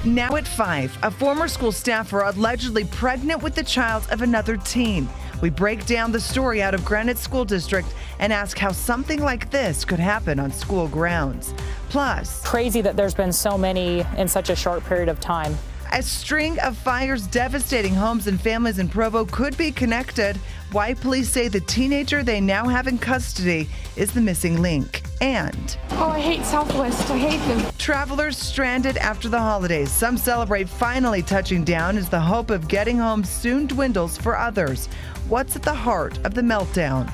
Now at 5, a former school staffer allegedly pregnant with the child of another teen. We break down the story out of Granite School District and ask how something like this could happen on school grounds. Plus, crazy that there's been so many in such a short period of time. A string of fires devastating homes and families in Provo could be connected. Why police say the teenager they now have in custody is the missing link. And I hate Southwest. I hate them. Travelers stranded after the holidays. Some celebrate finally touching down as the hope of getting home soon dwindles for others. What's at the heart of the meltdown?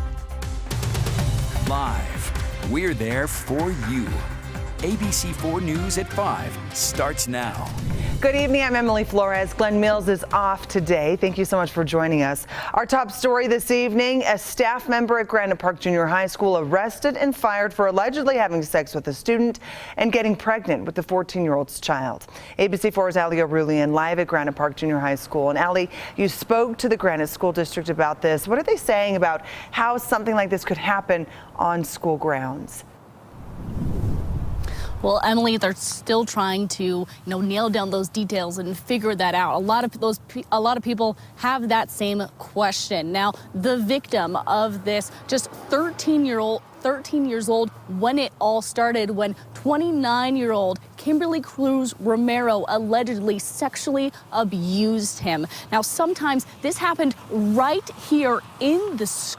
Live, we're there for you. ABC 4 News at 5 starts now. Good evening, I'm Emily Flores. Glenn Mills is off today. Thank you so much for joining us. Our top story this evening, a staff member at Granite Park Junior High School arrested and fired for allegedly having sex with a student and getting pregnant with the 14-year-old's child. ABC 4's Ali O'Rulian live at Granite Park Junior High School. And Ali, you spoke to the Granite School District about this. What are they saying about how something like this could happen on school grounds? Well, Emily, they're still trying to, nail down those details and figure that out. A lot of people have that same question. Now, the victim of this, just 13 years old when it all started, when 29-year-old Kimberly Cruz Romero allegedly sexually abused him. Now, sometimes this happened right here in the school.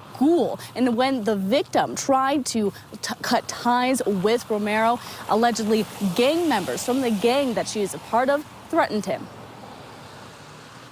And when the victim tried to cut ties with Romero, allegedly gang members from the gang that she is a part of threatened him.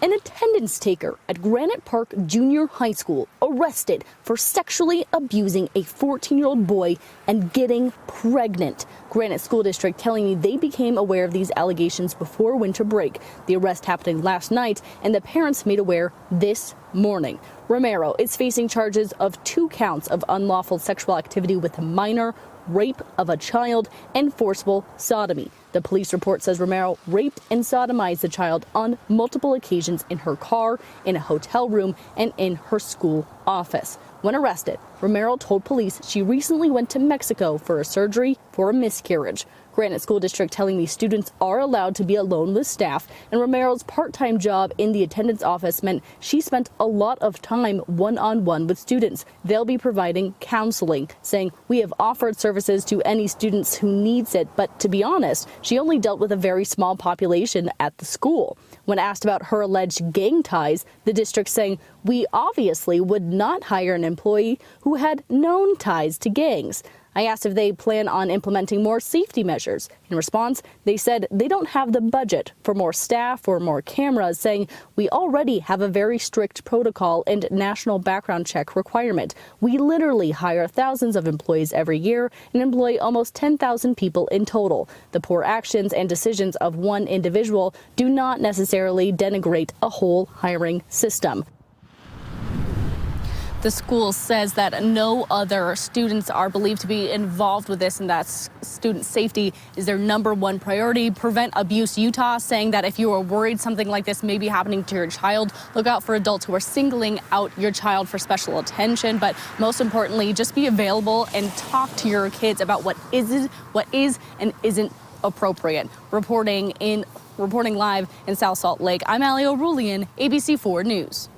An attendance taker at Granite Park Junior High School arrested for sexually abusing a 14-year-old boy and getting pregnant. Granite School District telling me they became aware of these allegations before winter break. The arrest happening last night and the parents made aware this morning. Romero is facing charges of 2 counts of unlawful sexual activity with a minor, rape of a child, and forcible sodomy. The police report says Romero raped and sodomized the child on multiple occasions in her car, in a hotel room, and in her school office. When arrested, Romero told police she recently went to Mexico for a surgery for a miscarriage. Granite School District telling me students are allowed to be alone with staff, and Romero's part-time job in the attendance office meant she spent a lot of time one-on-one with students. They'll be providing counseling, saying, "We have offered services to any students who needs it, but to be honest, she only dealt with a very small population at the school." When asked about her alleged gang ties, the district saying, "We obviously would not hire an employee who had known ties to gangs." I asked if they plan on implementing more safety measures. In response, they said they don't have the budget for more staff or more cameras, saying, "We already have a very strict protocol and national background check requirement. We literally hire thousands of employees every year and employ almost 10,000 people in total. The poor actions and decisions of one individual do not necessarily denigrate a whole hiring system." The school says that no other students are believed to be involved with this and that student safety is their #1 priority. Prevent Abuse Utah saying that if you are worried something like this may be happening to your child, look out for adults who are singling out your child for special attention. But most importantly, just be available and talk to your kids about what is and isn't appropriate. Reporting live in South Salt Lake, I'm Ali O'Rulian, ABC 4 News.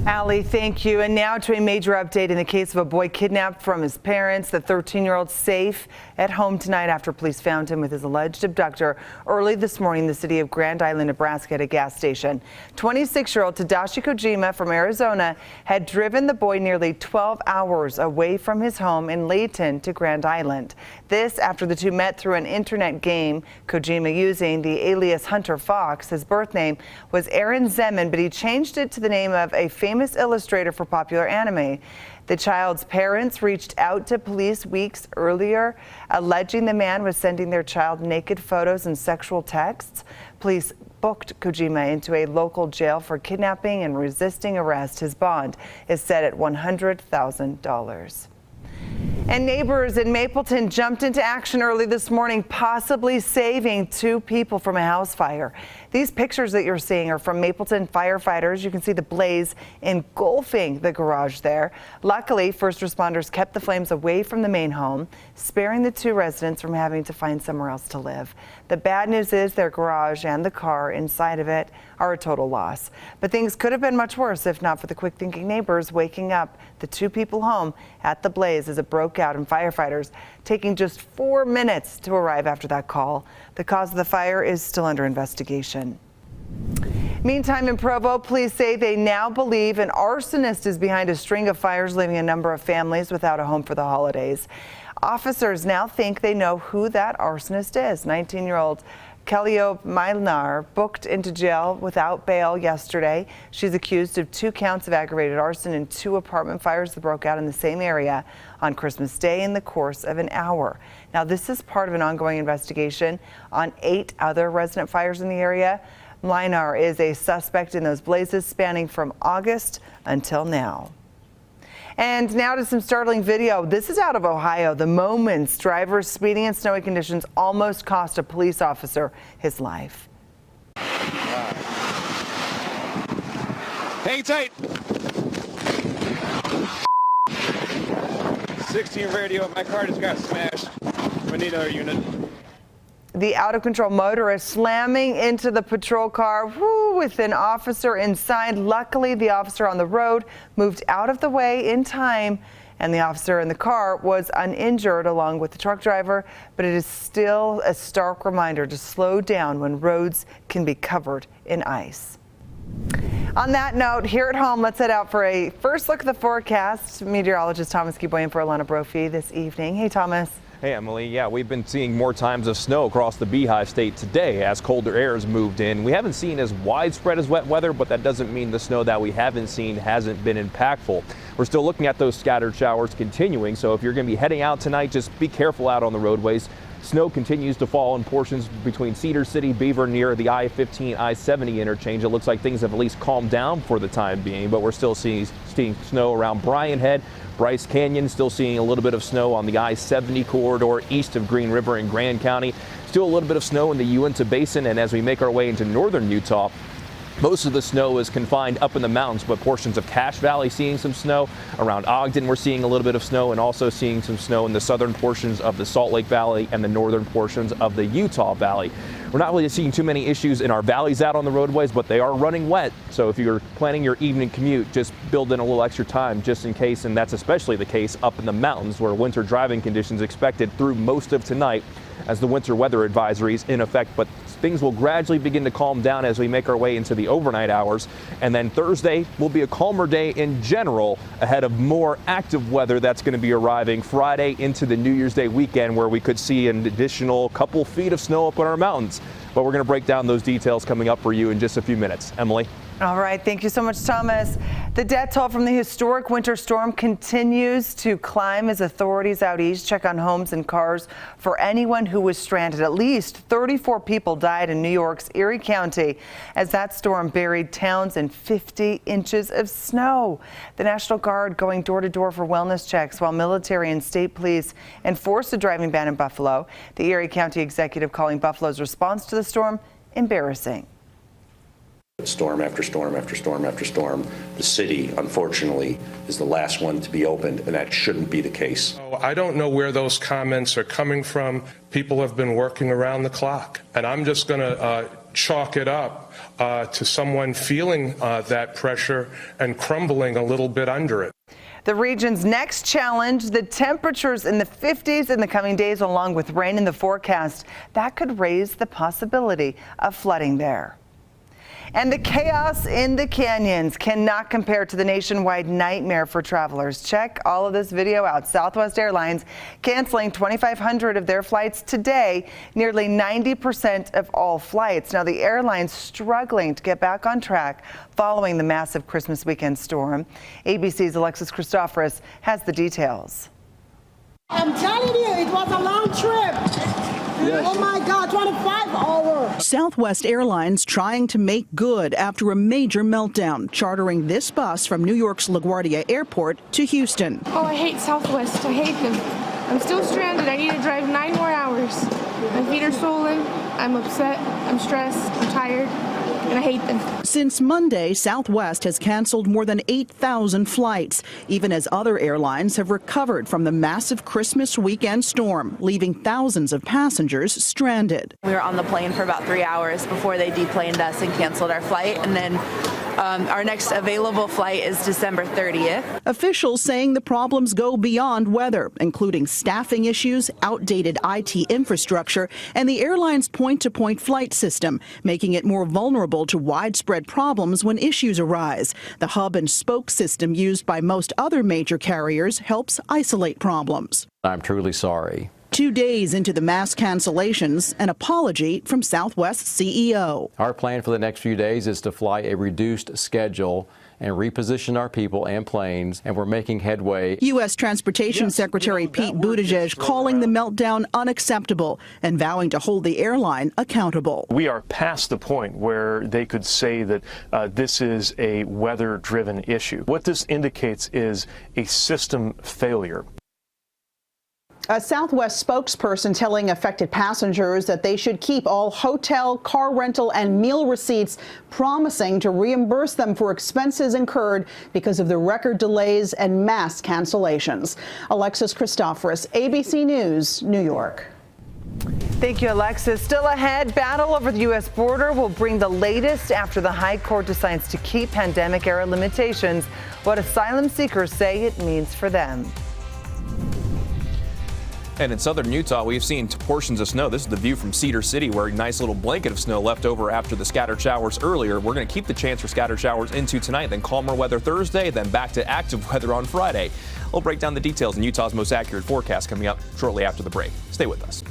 Ali, thank you. And now to a major update in the case of a boy kidnapped from his parents. The 13-year-old safe at home tonight after police found him with his alleged abductor early this morning in the city of Grand Island, Nebraska at a gas station. 26-year-old Tadashi Kojima from Arizona had driven the boy nearly 12 hours away from his home in Layton to Grand Island. This after the two met through an internet game, Kojima using the alias Hunter Fox. His birth name was Aaron Zeman, but he changed it to the name of a famous illustrator for popular anime. The child's parents reached out to police weeks earlier, alleging the man was sending their child naked photos and sexual texts. Police booked Kojima into a local jail for kidnapping and resisting arrest. His bond is set at $100,000. And neighbors in Mapleton jumped into action early this morning, possibly saving 2 people from a house fire. These pictures that you're seeing are from Mapleton firefighters. You can see the blaze engulfing the garage there. Luckily, first responders kept the flames away from the main home, sparing the 2 residents from having to find somewhere else to live. The bad news is their garage and the car inside of it are a total loss. But things could have been much worse if not for the quick-thinking neighbors waking up the 2 people home at the blaze as it broke out, and firefighters taking just 4 minutes to arrive after that call. The cause of the fire is still under investigation. Meantime, in Provo, police say they now believe an arsonist is behind a string of fires, leaving a number of families without a home for the holidays. Officers now think they know who that arsonist is. 19-year-old Kellyope Milnar booked into jail without bail yesterday. She's accused of 2 counts of aggravated arson in 2 apartment fires that broke out in the same area on Christmas Day in the course of an hour. Now, this is part of an ongoing investigation on 8 other resident fires in the area. Milnar is a suspect in those blazes spanning from August until now. And now to some startling video. This is out of Ohio. The moments drivers speeding in snowy conditions almost cost a police officer his life. Hang tight. 16 radio. My car just got smashed. We need another unit. The out-of-control motorist slamming into the patrol car with an officer inside. Luckily, the officer on the road moved out of the way in time, and the officer in the car was uninjured along with the truck driver. But it is still a stark reminder to slow down when roads can be covered in ice. On that note, here at home, let's head out for a first look at the forecast. Meteorologist Thomas Giboyan for Alana Brophy this evening. Hey, Thomas. Hey, Emily. Yeah, we've been seeing more times of snow across the Beehive State today as colder air has moved in. We haven't seen as widespread as wet weather, but that doesn't mean the snow that we haven't seen hasn't been impactful. We're still looking at those scattered showers continuing, so if you're going to be heading out tonight, just be careful out on the roadways. Snow continues to fall in portions between Cedar City, Beaver near the I-15, I-70 interchange. It looks like things have at least calmed down for the time being, but we're still seeing snow around Bryan Head, Bryce Canyon, still seeing a little bit of snow on the I-70 corridor east of Green River in Grand County. Still a little bit of snow in the Uinta Basin, and as we make our way into northern Utah, most of the snow is confined up in the mountains, but portions of Cache Valley seeing some snow. Around Ogden, we're seeing a little bit of snow, and also seeing some snow in the southern portions of the Salt Lake Valley and the northern portions of the Utah Valley. We're not really seeing too many issues in our valleys out on the roadways, but they are running wet. So if you're planning your evening commute, just build in a little extra time just in case, and that's especially the case up in the mountains where winter driving conditions expected through most of tonight as the winter weather advisory is in effect. But things will gradually begin to calm down as we make our way into the overnight hours. And then Thursday will be a calmer day in general ahead of more active weather that's going to be arriving Friday into the New Year's Day weekend, where we could see an additional couple feet of snow up in our mountains. But we're going to break down those details coming up for you in just a few minutes. Emily. All right. Thank you so much, Thomas. The death toll from the historic winter storm continues to climb as authorities out east check on homes and cars for anyone who was stranded. At least 34 people died in New York's Erie County as that storm buried towns in 50 inches of snow. The National Guard going door to door for wellness checks while military and state police enforced a driving ban in Buffalo. The Erie County executive calling Buffalo's response to the storm embarrassing. Storm after storm after storm after storm. The city, unfortunately, is the last one to be opened, and that shouldn't be the case. I don't know where those comments are coming from. People have been working around the clock, and I'm just going to chalk it up to someone feeling that pressure and crumbling a little bit under it. The region's next challenge, the temperatures in the 50s in the coming days, along with rain in the forecast. That could raise the possibility of flooding there. And the chaos in the canyons cannot compare to the nationwide nightmare for travelers. Check all of this video out. Southwest Airlines canceling 2,500 of their flights today, nearly 90% of all flights. Now, the airline's struggling to get back on track following the massive Christmas weekend storm. ABC's Alexis Christoforous has the details. I'm telling you, it was a long trip. Yes. Oh my God, 25 hours. Southwest Airlines trying to make good after a major meltdown, chartering this bus from New York's LaGuardia Airport to Houston. Oh, I hate Southwest. I hate them. I'm still stranded. I need to drive 9 more hours. My feet are swollen. I'm upset. I'm stressed. I'm tired. And I hate them. Since Monday, Southwest has canceled more than 8,000 flights, even as other airlines have recovered from the massive Christmas weekend storm, leaving thousands of passengers stranded. We were on the plane for about 3 hours before they deplaned us and canceled our flight, and then our next available flight is December 30th. Officials saying the problems go beyond weather, including staffing issues, outdated IT infrastructure, and the airline's point-to-point flight system, making it more vulnerable to widespread problems when issues arise. The hub and spoke system used by most other major carriers helps isolate problems. I'm truly sorry. 2 days into the mass cancellations, an apology from Southwest's CEO. Our plan for the next few days is to fly a reduced schedule and reposition our people and planes, and we're making headway. U.S. Transportation Secretary Pete Buttigieg calling the meltdown unacceptable and vowing to hold the airline accountable. We are past the point where they could say that this is a weather-driven issue. What this indicates is a system failure. A Southwest spokesperson telling affected passengers that they should keep all hotel, car rental, and meal receipts, promising to reimburse them for expenses incurred because of the record delays and mass cancellations. Alexis Christoforous, ABC News, New York. Thank you, Alexis. Still ahead, battle over the U.S. border will bring the latest after the High Court decides to keep pandemic-era limitations. What asylum seekers say it means for them. And in southern Utah, we've seen portions of snow. This is the view from Cedar City, where a nice little blanket of snow left over after the scattered showers earlier. We're going to keep the chance for scattered showers into tonight, then calmer weather Thursday, then back to active weather on Friday. We'll break down the details in Utah's most accurate forecast coming up shortly after the break. Stay with us.